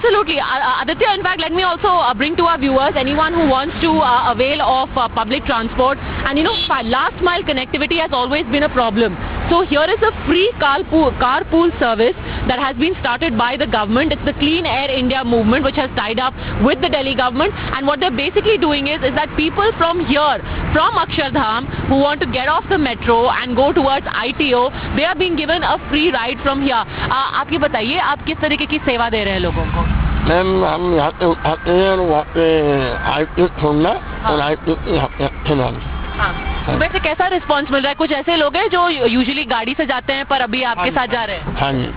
Absolutely. Aditya, in fact, let me also bring to our viewers, anyone who wants to avail of public transport. And you know, last mile connectivity has always been a problem. So here is a free carpool service that has been started by the government. It's the Clean Air India movement, which has tied up with the Delhi government. And what they're basically doing is that people from here, from Akshardham, who want to get off the metro and go towards ITO, they are being given a free ride from here. आप ये बताइए, आप किस तरीके की सेवा दे रहे हैं लोगों को? मैम, हम यहाँ पे उठाते हैं और वहाँ पे ITO छोड़ना और ITO सुबह से कैसा रिस्पॉन्स मिल रहा है? कुछ ऐसे लोग हैं जो यूजुअली गाड़ी से जाते हैं पर अभी आपके साथ जा रहे हैं? हाँ जी,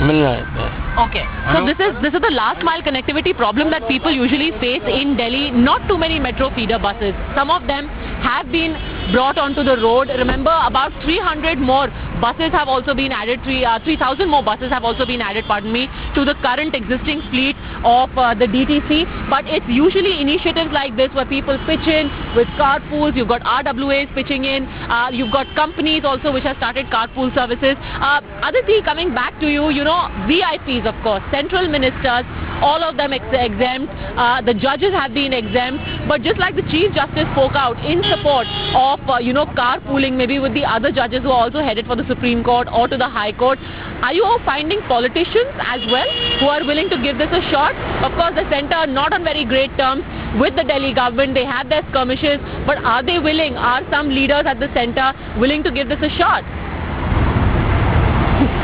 मिल रहा है। Okay, so this is the last mile connectivity problem that people usually face in Delhi. Not too many metro feeder buses. Some of them have been brought onto the road. Remember, about 300 more buses have also been added. 3,000 more buses have also been added, pardon me, to the current existing fleet of the DTC. But it's usually initiatives like this where people pitch in with carpools. You've got RWAs pitching in. You've got companies also which have started carpool services. Aditi, coming back to you, you know, VIPs, of course, central ministers, all of them exempt. The judges have been exempt. But just like the Chief Justice spoke out in support of, carpooling, maybe with the other judges who are also headed for the Supreme Court or to the High Court, are you finding politicians as well who are willing to give this a shot? Of course, the centre not on very great terms with the Delhi government. They have their skirmishes. But are they willing? Are some leaders at the centre willing to give this a shot?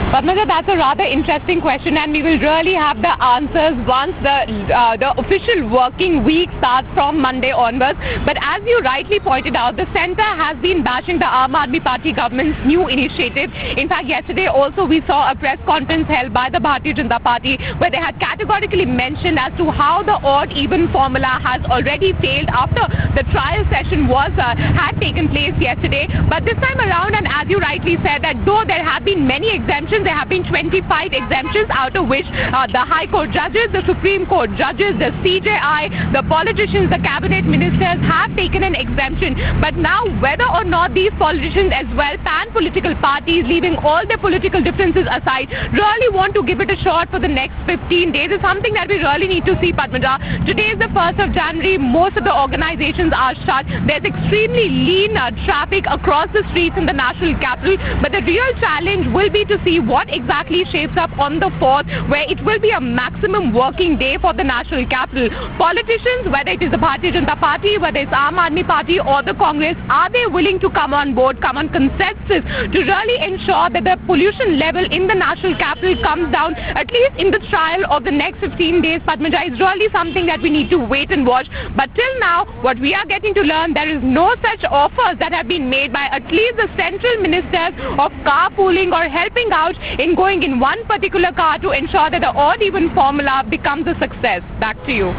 Padmaja, that's a rather interesting question, and we will really have the answers once the official working week starts from Monday onwards. But as you rightly pointed out, the centre has been bashing the Aam Aadmi Party government's new initiative. In fact, yesterday also we saw a press conference held by the Bharatiya Janata Party where they had categorically mentioned as to how the odd-even formula has already failed after the trial session had taken place yesterday. But this time around, and as you rightly said, that though there have been many exemptions, there have been 25 exemptions, out of which the High Court judges, the Supreme Court judges, the CJI, the politicians, the cabinet ministers have taken an exemption. But now, whether or not these politicians as well, pan-political parties, leaving all their political differences aside, really want to give it a shot for the next 15 days is something that we really need to see, Padmaja. Today is the 1st of January. Most of the organizations are shut. There's extremely lean traffic across the streets in the national capital. But the real challenge will be to see what exactly shapes up on the 4th, where it will be a maximum working day for the national capital. Politicians, whether it is the Bharatiya Janata Party, whether it's Aam Aadmi Party or the Congress, are they willing to come on board, come on consensus to really ensure that the pollution level in the national capital comes down, at least in the trial of the next 15 days, Padmaja, is really something that we need to wait and watch. But till now, what we are getting to learn, there is no such offers that have been made by at least the central ministers of carpooling or helping out in going in one particular car to ensure that the odd-even formula becomes a success. Back to you.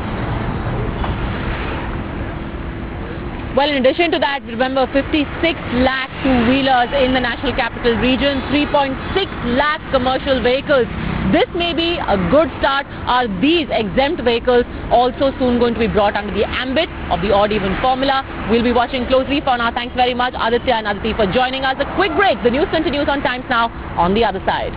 Well, in addition to that, remember 56 lakh two-wheelers in the National Capital Region, 3.6 lakh commercial vehicles. This may be a good start. Are these exempt vehicles also soon going to be brought under the ambit of the odd-even formula? We'll be watching closely. For now, thanks very much, Aditya and Aditi, for joining us. A quick break. The news continues on Times Now on the other side.